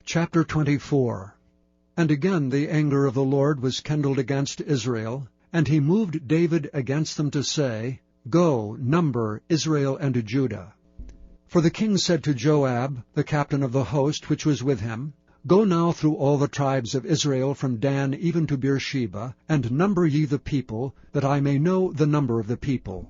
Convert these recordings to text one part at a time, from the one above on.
Chapter 24. And again the anger of the Lord was kindled against Israel, and he moved David against them to say, Go, number Israel and Judah. For the king said to Joab, the captain of the host which was with him, Go now through all the tribes of Israel from Dan even to Beersheba, and number ye the people, that I may know the number of the people.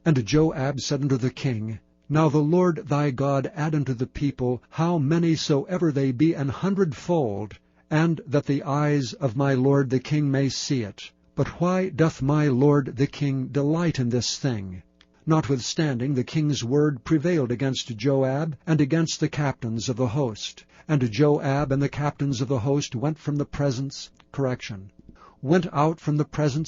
And Joab said unto the king, Now the Lord thy God add unto the people how many soever they be 100-fold, and that the eyes of my lord the king may see it. But why doth my lord the king delight in this thing? Notwithstanding the king's word prevailed against Joab and against the captains of the host. And Joab and the captains of the host went out from the presence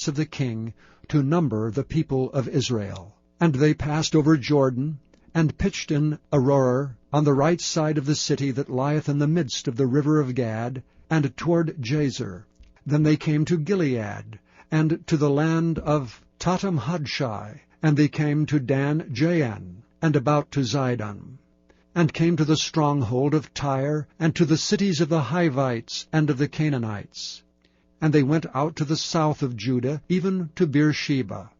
of the king to number the people of Israel. And they passed over Jordan, and pitched in Aroer, on the right side of the city that lieth in the midst of the river of Gad, and toward Jazer. Then they came to Gilead, and to the land of Tatam-Hadshai, and they came to Dan-Jaan, and about to Zidon, and came to the stronghold of Tyre, and to the cities of the Hivites and of the Canaanites. And they went out to the south of Judah, even to Beersheba.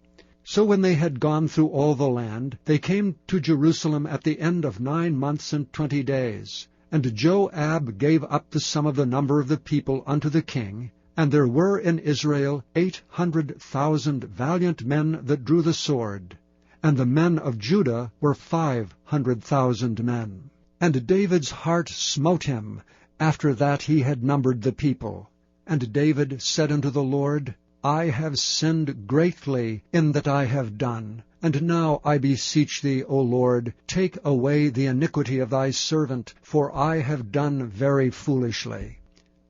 So when they had gone through all the land, they came to Jerusalem at the end of 9 months and 20 days. And Joab gave up the sum of the number of the people unto the king, and there were in Israel 800,000 valiant men that drew the sword, and the men of Judah were 500,000 men. And David's heart smote him, after that he had numbered the people. And David said unto the Lord, I have sinned greatly in that I have done. And now I beseech thee, O Lord, take away the iniquity of thy servant, for I have done very foolishly.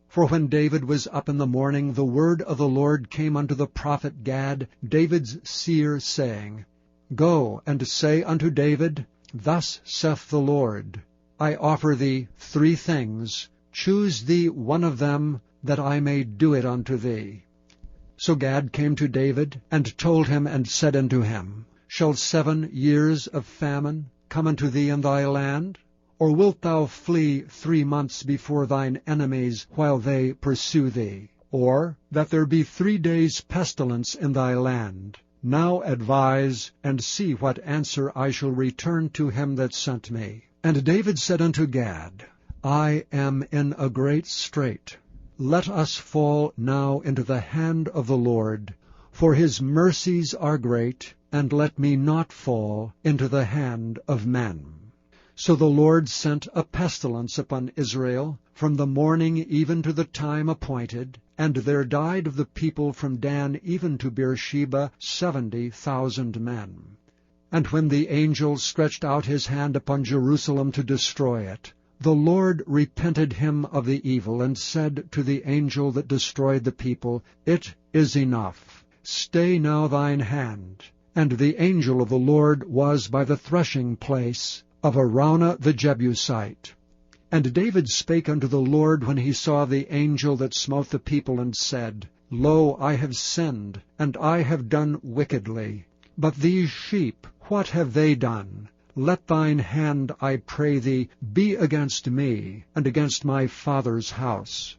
For when David was up in the morning, the word of the Lord came unto the prophet Gad, David's seer, saying, Go and say unto David, Thus saith the Lord, I offer thee 3 things. Choose thee one of them, that I may do it unto thee. So Gad came to David, and told him, and said unto him, Shall 7 years of famine come unto thee in thy land? Or wilt thou flee 3 months before thine enemies, while they pursue thee? Or that there be 3 days' pestilence in thy land? Now advise, and see what answer I shall return to him that sent me. And David said unto Gad, I am in a great strait. Let us fall now into the hand of the Lord, for his mercies are great, and let me not fall into the hand of men. So the Lord sent a pestilence upon Israel from the morning even to the time appointed, and there died of the people from Dan even to Beersheba 70,000 men. And when the angel stretched out his hand upon Jerusalem to destroy it, the Lord repented him of the evil, and said to the angel that destroyed the people, It is enough. Stay now thine hand. And the angel of the Lord was by the threshing place of Araunah the Jebusite. And David spake unto the Lord when he saw the angel that smote the people, and said, Lo, I have sinned, and I have done wickedly. But these sheep, what have they done? Let thine hand, I pray thee, be against me, and against my father's house.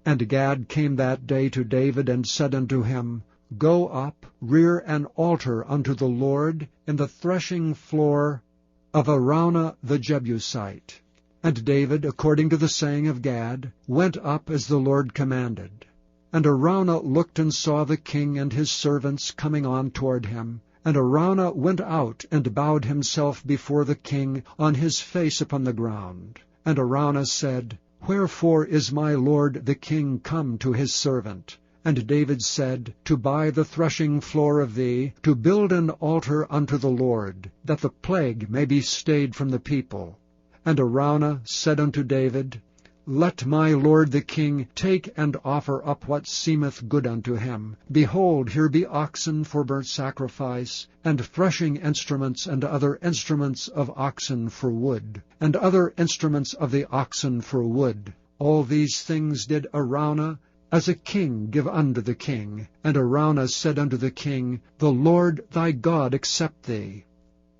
And Gad came that day to David, and said unto him, Go up, rear an altar unto the Lord in the threshing floor of Araunah the Jebusite. And David, according to the saying of Gad, went up as the Lord commanded. And Araunah looked and saw the king and his servants coming on toward him. And Araunah went out and bowed himself before the king on his face upon the ground. And Araunah said, Wherefore is my lord the king come to his servant? And David said, To buy the threshing floor of thee, to build an altar unto the Lord, that the plague may be stayed from the people. And Araunah said unto David, Let my lord the king take and offer up what seemeth good unto him. Behold, here be oxen for burnt sacrifice, and threshing instruments, and other instruments of oxen for wood, and other instruments of the oxen for wood. All these things did Araunah as a king give unto the king. And Araunah said unto the king, The Lord thy God accept thee.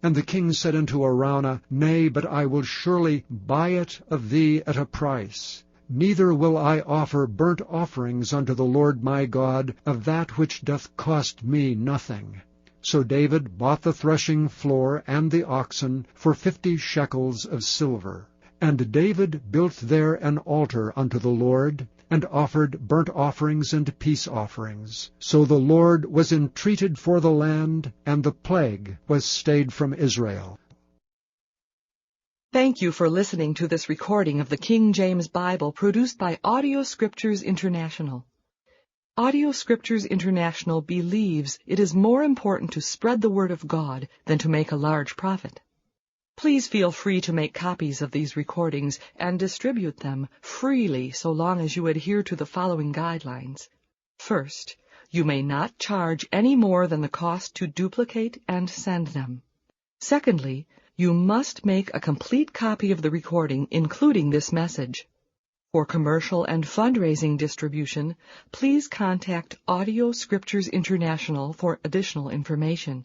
And the king said unto Araunah, Nay, but I will surely buy it of thee at a price. Neither will I offer burnt offerings unto the Lord my God of that which doth cost me nothing. So David bought the threshing floor and the oxen for 50 shekels of silver. And David built there an altar unto the Lord, and offered burnt offerings and peace offerings. So the Lord was entreated for the land, and the plague was stayed from Israel. Thank you for listening to this recording of the King James Bible produced by Audio Scriptures International. Audio Scriptures International believes it is more important to spread the Word of God than to make a large profit. Please feel free to make copies of these recordings and distribute them freely so long as you adhere to the following guidelines. First, you may not charge any more than the cost to duplicate and send them. Secondly, you must make a complete copy of the recording, including this message. For commercial and fundraising distribution, please contact Audio Scriptures International for additional information.